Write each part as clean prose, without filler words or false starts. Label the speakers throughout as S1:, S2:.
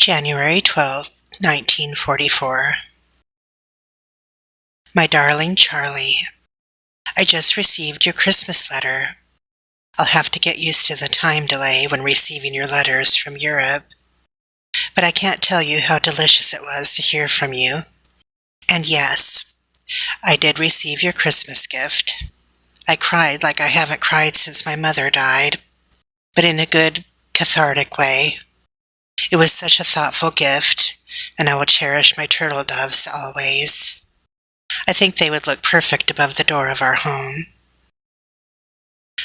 S1: January 12, 1944. My darling Charlie, I just received your Christmas letter. I'll have to get used to the time delay when receiving your letters from Europe. But I can't tell you how delicious it was to hear from you. And yes, I did receive your Christmas gift. I cried like I haven't cried since my mother died, but in a good, cathartic way. It was such a thoughtful gift, and I will cherish my turtle doves always. I think they would look perfect above the door of our home.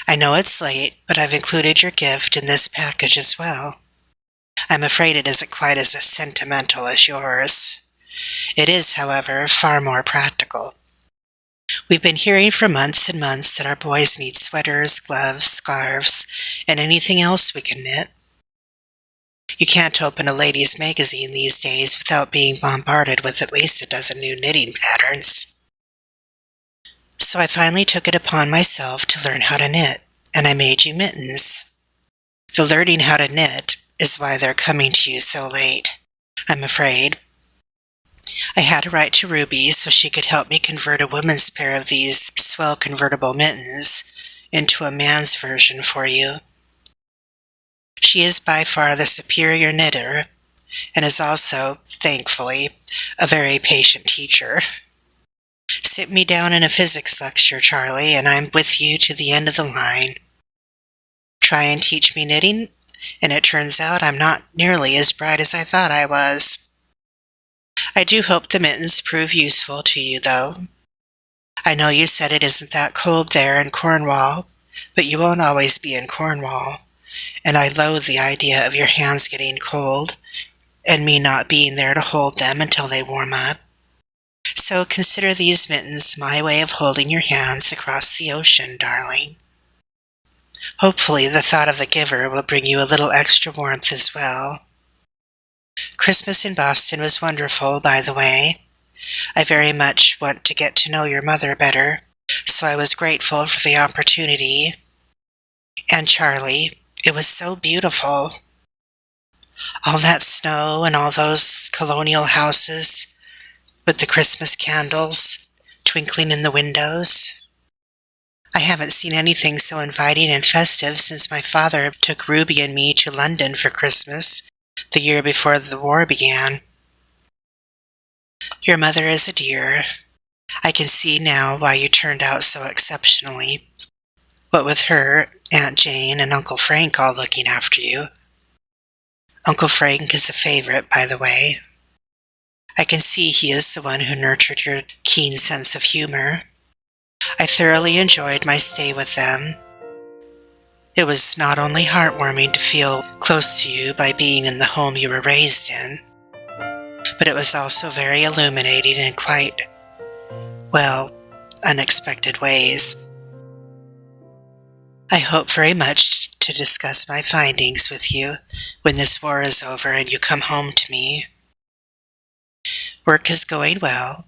S1: I know it's late, but I've included your gift in this package as well. I'm afraid it isn't quite as sentimental as yours. It is, however, far more practical. We've been hearing for months and months that our boys need sweaters, gloves, scarves, and anything else we can knit. You can't open a ladies' magazine these days without being bombarded with at least a dozen new knitting patterns. So I finally took it upon myself to learn how to knit, and I made you mittens. The learning how to knit is why they're coming to you so late, I'm afraid. I had to write to Ruby so she could help me convert a woman's pair of these swell convertible mittens into a man's version for you. She is by far the superior knitter, and is also, thankfully, a very patient teacher. Sit me down in a physics lecture, Charlie, and I'm with you to the end of the line. Try and teach me knitting, and it turns out I'm not nearly as bright as I thought I was. I do hope the mittens prove useful to you, though. I know you said it isn't that cold there in Cornwall, but you won't always be in Cornwall, and I loathe the idea of your hands getting cold, and me not being there to hold them until they warm up. So consider these mittens my way of holding your hands across the ocean, darling. Hopefully the thought of the giver will bring you a little extra warmth as well. Christmas in Boston was wonderful, by the way. I very much want to get to know your mother better, so I was grateful for the opportunity. And Charlie, it was so beautiful. All that snow and all those colonial houses with the Christmas candles twinkling in the windows. I haven't seen anything so inviting and festive since my father took Ruby and me to London for Christmas the year before the war began. Your mother is a dear. I can see now why you turned out so exceptionally. What with her, Aunt Jane, and Uncle Frank all looking after you. Uncle Frank is a favorite, by the way. I can see he is the one who nurtured your keen sense of humor. I thoroughly enjoyed my stay with them. It was not only heartwarming to feel close to you by being in the home you were raised in, but it was also very illuminating in quite, well, unexpected ways. I hope very much to discuss my findings with you when this war is over and you come home to me. Work is going well.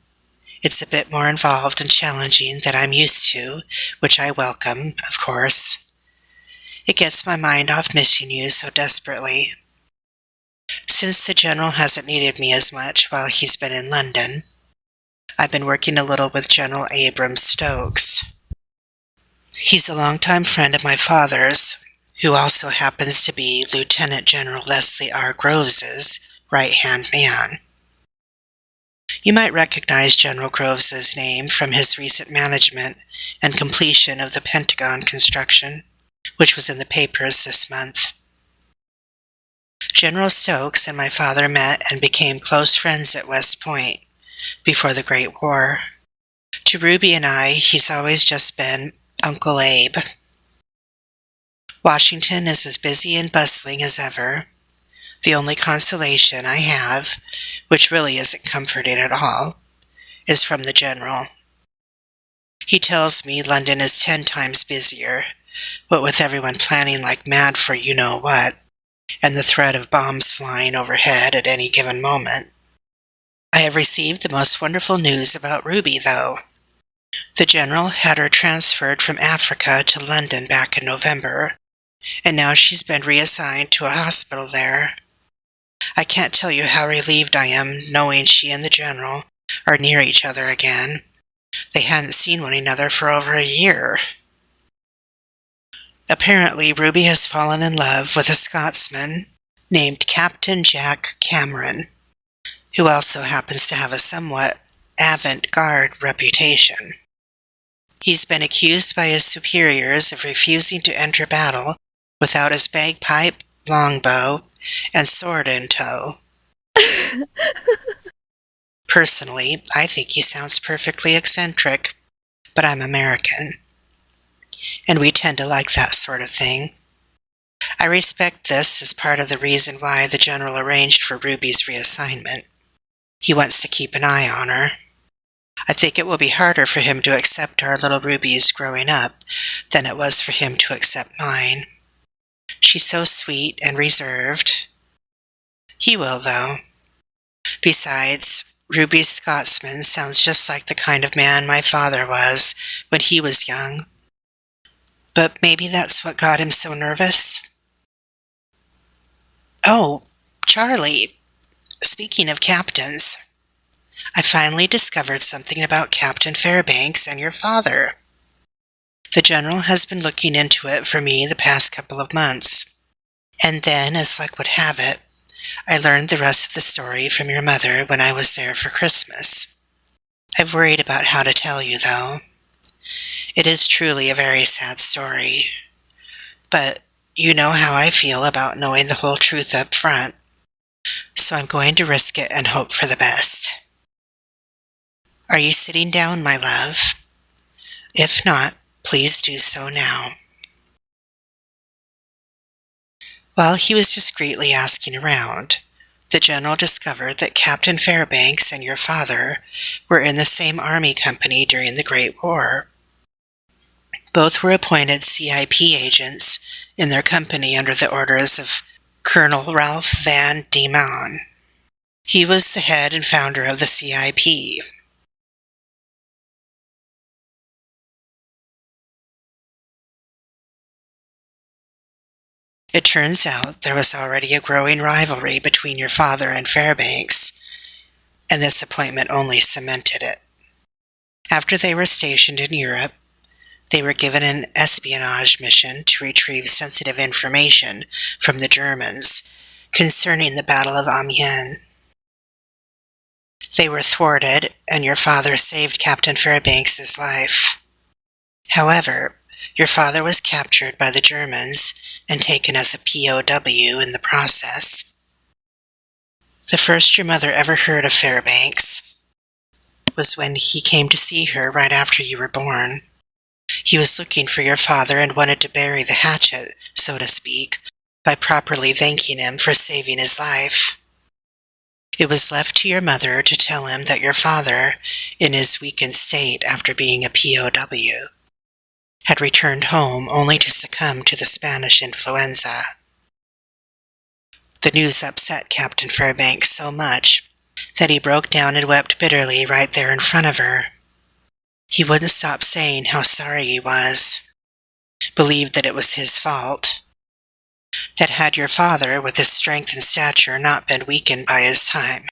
S1: It's a bit more involved and challenging than I'm used to, which I welcome, of course. It gets my mind off missing you so desperately. Since the General hasn't needed me as much while he's been in London, I've been working a little with General Abram Stokes. He's a longtime friend of my father's, who also happens to be Lieutenant General Leslie R. Groves's right-hand man. You might recognize General Groves's name from his recent management and completion of the Pentagon construction, which was in the papers this month. General Stokes and my father met and became close friends at West Point before the Great War. To Ruby and I, he's always just been Uncle Abe. Washington is as busy and bustling as ever. The only consolation I have, which really isn't comforting at all, is from the General. He tells me London is 10 times busier, what with everyone planning like mad for you-know-what, and the threat of bombs flying overhead at any given moment. I have received the most wonderful news about Ruby, though. The General had her transferred from Africa to London back in November, and now she's been reassigned to a hospital there. I can't tell you how relieved I am knowing she and the General are near each other again. They hadn't seen one another for over a year. Apparently, Ruby has fallen in love with a Scotsman named Captain Jack Cameron, who also happens to have a somewhat avant-garde reputation. He's been accused by his superiors of refusing to enter battle without his bagpipe, longbow, and sword in tow. Personally, I think he sounds perfectly eccentric, but I'm American, and we tend to like that sort of thing. I respect this as part of the reason why the General arranged for Ruby's reassignment. He wants to keep an eye on her. I think it will be harder for him to accept our little Ruby's growing up than it was for him to accept mine. She's so sweet and reserved. He will, though. Besides, Ruby's Scotsman sounds just like the kind of man my father was when he was young. But maybe that's what got him so nervous. Oh, Charlie, speaking of captains, I finally discovered something about Captain Fairbanks and your father. The General has been looking into it for me the past couple of months. And then, as luck would have it, I learned the rest of the story from your mother when I was there for Christmas. I've worried about how to tell you, though. It is truly a very sad story. But you know how I feel about knowing the whole truth up front. So I'm going to risk it and hope for the best. Are you sitting down, my love? If not, please do so now. While he was discreetly asking around, the General discovered that Captain Fairbanks and your father were in the same army company during the Great War. Both were appointed CIP agents in their company under the orders of Colonel Ralph Van Dieman. He was the head and founder of the CIP. It turns out there was already a growing rivalry between your father and Fairbanks, and this appointment only cemented it. After they were stationed in Europe, they were given an espionage mission to retrieve sensitive information from the Germans concerning the Battle of Amiens. They were thwarted, and your father saved Captain Fairbanks' life. However, your father was captured by the Germans and taken as a POW in the process. The first your mother ever heard of Fairbanks was when he came to see her right after you were born. He was looking for your father and wanted to bury the hatchet, so to speak, by properly thanking him for saving his life. It was left to your mother to tell him that your father, in his weakened state after being a POW, had returned home only to succumb to the Spanish influenza. The news upset Captain Fairbanks so much that he broke down and wept bitterly right there in front of her. He wouldn't stop saying how sorry he was, believed that it was his fault, that had your father, with his strength and stature, not been weakened by his time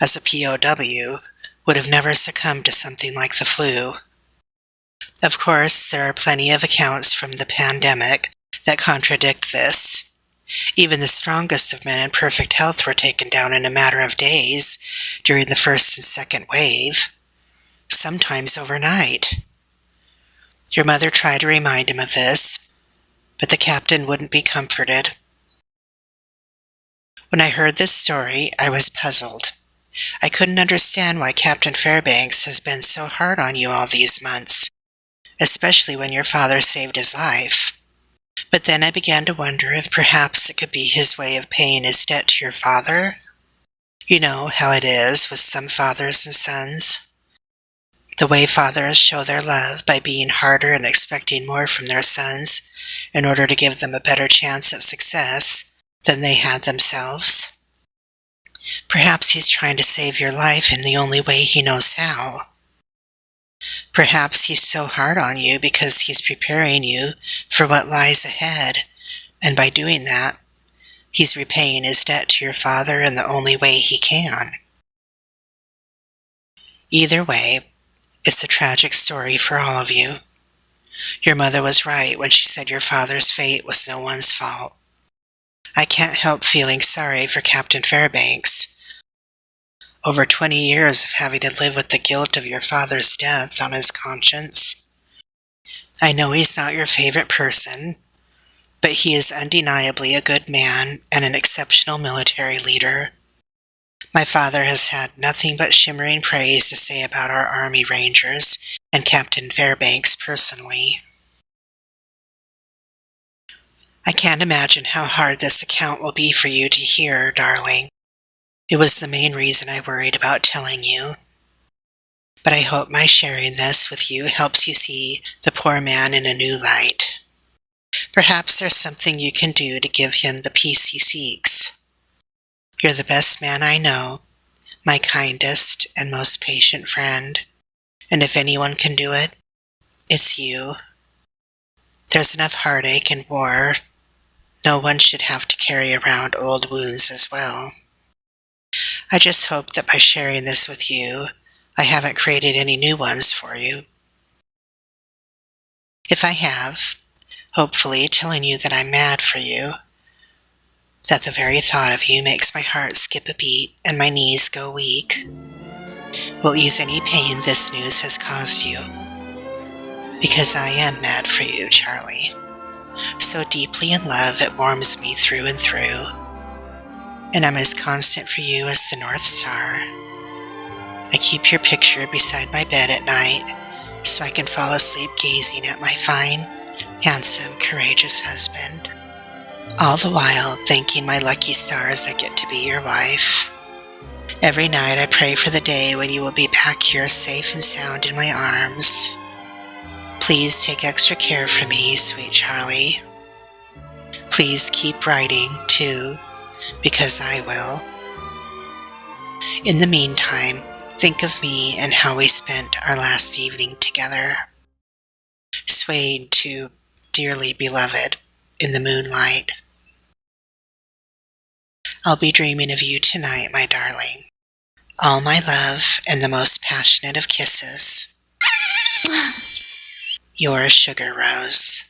S1: as a POW, would have never succumbed to something like the flu. Of course, there are plenty of accounts from the pandemic that contradict this. Even the strongest of men in perfect health were taken down in a matter of days during the first and second wave, sometimes overnight. Your mother tried to remind him of this, but the captain wouldn't be comforted. When I heard this story, I was puzzled. I couldn't understand why Captain Fairbanks has been so hard on you all these months, especially when your father saved his life. But then I began to wonder if perhaps it could be his way of paying his debt to your father. You know how it is with some fathers and sons. The way fathers show their love by being harder and expecting more from their sons in order to give them a better chance at success than they had themselves. Perhaps he's trying to save your life in the only way he knows how. Perhaps he's so hard on you because he's preparing you for what lies ahead, and by doing that, He's repaying his debt to your father in the only way he can. Either way, it's a tragic story for all of you. Your mother was right when she said your father's fate was no one's fault. I can't help feeling sorry for Captain Fairbanks. Over 20 years of having to live with the guilt of your father's death on his conscience. I know he's not your favorite person, but he is undeniably a good man and an exceptional military leader. My father has had nothing but shimmering praise to say about our Army Rangers and Captain Fairbanks personally. I can't imagine how hard this account will be for you to hear, darling. It was the main reason I worried about telling you. But I hope my sharing this with you helps you see the poor man in a new light. Perhaps there's something you can do to give him the peace he seeks. You're the best man I know, my kindest and most patient friend, and if anyone can do it, it's you. There's enough heartache and war. No one should have to carry around old wounds as well. I just hope that by sharing this with you, I haven't created any new ones for you. If I have, hopefully telling you that I'm mad for you, that the very thought of you makes my heart skip a beat and my knees go weak, will ease any pain this news has caused you. Because I am mad for you, Charlie. So deeply in love it warms me through and through. And I'm as constant for you as the North Star. I keep your picture beside my bed at night so I can fall asleep gazing at my fine, handsome, courageous husband. All the while thanking my lucky stars I get to be your wife. Every night I pray for the day when you will be back here safe and sound in my arms. Please take extra care for me, sweet Charlie. Please keep writing, too, because I will. In the meantime, think of me and how we spent our last evening together, swayed to Dearly Beloved in the moonlight. I'll be dreaming of you tonight, my darling. All my love and the most passionate of kisses. Your Sugar Rose.